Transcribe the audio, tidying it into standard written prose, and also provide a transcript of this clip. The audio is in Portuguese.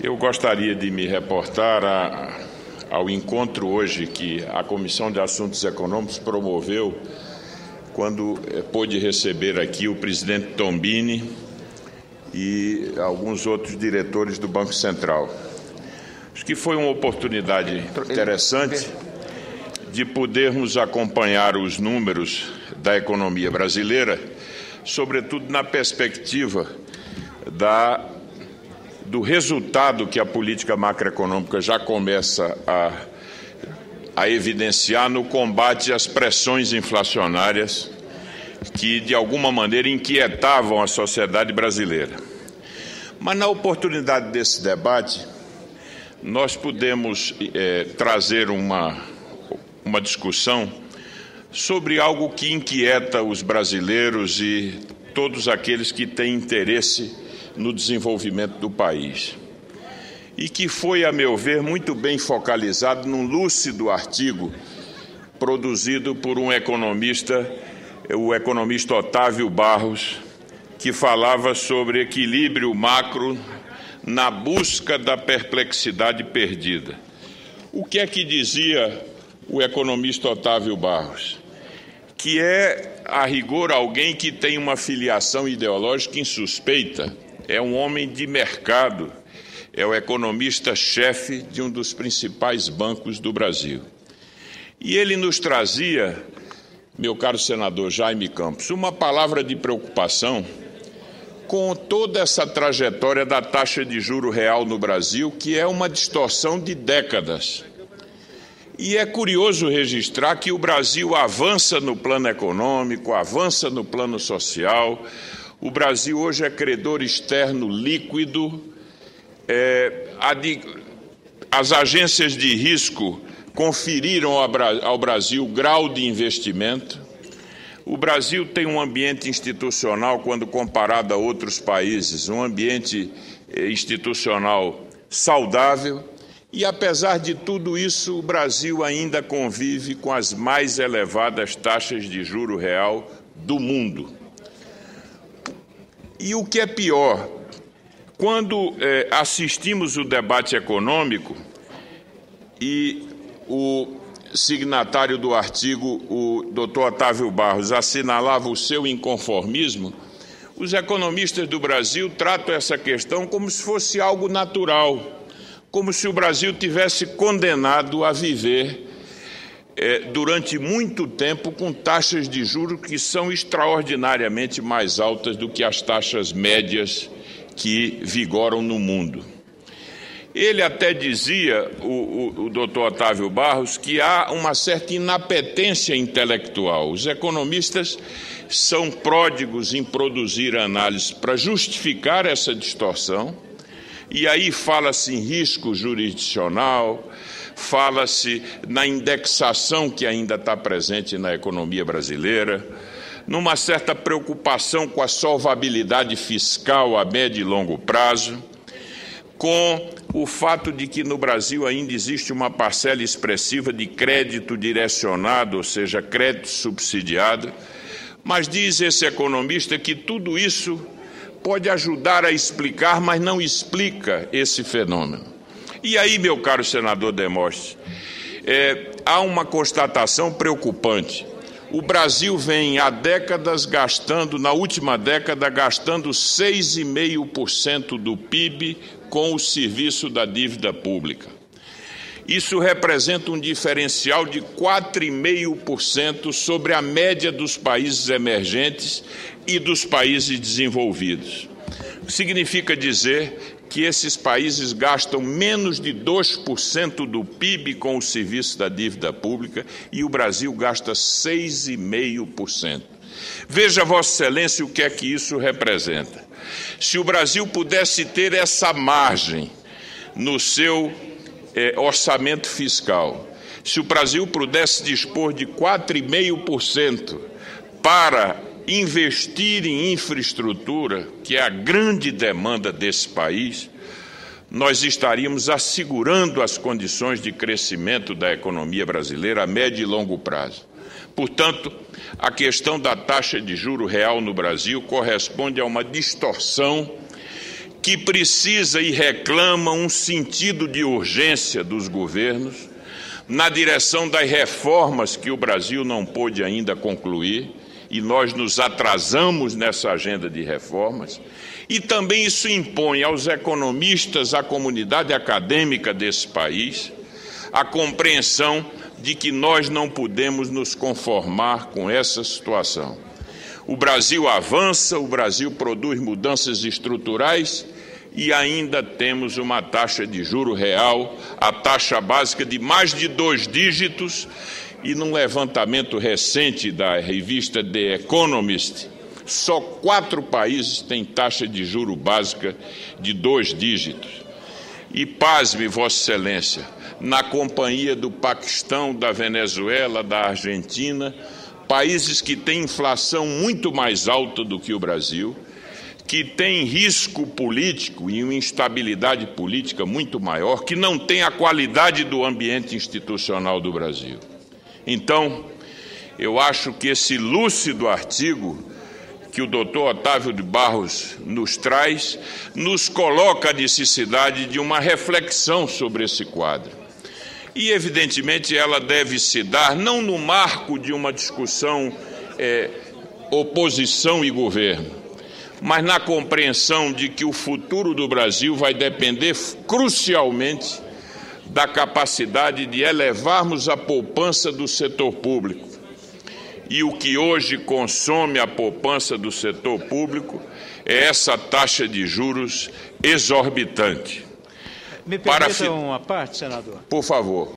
Eu gostaria de me reportar ao encontro hoje que a Comissão de Assuntos Econômicos promoveu quando pôde receber aqui o presidente Tombini e alguns outros diretores do Banco Central. Acho que foi uma oportunidade interessante de podermos acompanhar os números da economia brasileira, sobretudo na perspectiva do resultado que a política macroeconômica já começa a evidenciar no combate às pressões inflacionárias que, de alguma maneira, inquietavam a sociedade brasileira. Mas, na oportunidade desse debate, nós pudemos trazer uma discussão sobre algo que inquieta os brasileiros e todos aqueles que têm interesse no desenvolvimento do país. E que foi, a meu ver, muito bem focalizado num lúcido artigo produzido por um economista, o economista Otávio Barros, que falava sobre equilíbrio macro na busca da perplexidade perdida. O que é que dizia o economista Otávio Barros? Que é, a rigor, alguém que tem uma filiação ideológica insuspeita, é um homem de mercado, é o economista-chefe de um dos principais bancos do Brasil. E ele nos trazia, meu caro senador Jaime Campos, uma palavra de preocupação com toda essa trajetória da taxa de juro real no Brasil, que é uma distorção de décadas. E é curioso registrar que o Brasil avança no plano econômico, avança no plano social. O Brasil hoje é credor externo líquido. As agências de risco conferiram ao Brasil grau de investimento. O Brasil tem um ambiente institucional, quando comparado a outros países, um ambiente institucional saudável. E, apesar de tudo isso, o Brasil ainda convive com as mais elevadas taxas de juro real do mundo. E o que é pior, quando assistimos o debate econômico e o signatário do artigo, o doutor Otávio Barros, assinalava o seu inconformismo, os economistas do Brasil tratam essa questão como se fosse algo natural, como se o Brasil tivesse condenado a viver durante muito tempo com taxas de juros que são extraordinariamente mais altas do que as taxas médias que vigoram no mundo. Ele até dizia, o doutor Otávio Barros, que há uma certa inapetência intelectual. Os economistas são pródigos em produzir análises para justificar essa distorção, e aí fala-se em risco jurisdicional, fala-se na indexação que ainda está presente na economia brasileira, numa certa preocupação com a solvabilidade fiscal a médio e longo prazo, com o fato de que no Brasil ainda existe uma parcela expressiva de crédito direcionado, ou seja, crédito subsidiado, mas diz esse economista que tudo isso pode ajudar a explicar, mas não explica esse fenômeno. E aí, meu caro senador Demóstenes, há uma constatação preocupante. O Brasil vem há décadas gastando, na última década, gastando 6,5% do PIB com o serviço da dívida pública. Isso representa um diferencial de 4,5% sobre a média dos países emergentes e dos países desenvolvidos. Significa dizer que esses países gastam menos de 2% do PIB com o serviço da dívida pública e o Brasil gasta 6,5%. Veja, Vossa Excelência, o que é que isso representa. Se o Brasil pudesse ter essa margem no seu orçamento fiscal, se o Brasil pudesse dispor de 4,5% para investir em infraestrutura, que é a grande demanda desse país, nós estaríamos assegurando as condições de crescimento da economia brasileira a médio e longo prazo. Portanto, a questão da taxa de juro real no Brasil corresponde a uma distorção que precisa e reclama um sentido de urgência dos governos na direção das reformas que o Brasil não pôde ainda concluir, e nós nos atrasamos nessa agenda de reformas, e também isso impõe aos economistas, à comunidade acadêmica desse país, a compreensão de que nós não podemos nos conformar com essa situação. O Brasil avança, o Brasil produz mudanças estruturais e ainda temos uma taxa de juro real, a taxa básica de mais de 2 dígitos, e num levantamento recente da revista The Economist, só 4 países têm taxa de juro básica de 2 dígitos. E pasme, Vossa Excelência, na companhia do Paquistão, da Venezuela, da Argentina, países que têm inflação muito mais alta do que o Brasil, que têm risco político e uma instabilidade política muito maior, que não têm a qualidade do ambiente institucional do Brasil. Então, eu acho que esse lúcido artigo que o doutor Otávio de Barros nos traz, nos coloca a necessidade de uma reflexão sobre esse quadro. E, evidentemente, ela deve se dar não no marco de uma discussão oposição e governo, mas na compreensão de que o futuro do Brasil vai depender crucialmente da capacidade de elevarmos a poupança do setor público. E o que hoje consome a poupança do setor público é essa taxa de juros exorbitante. Me permita uma parte, senador? Por favor.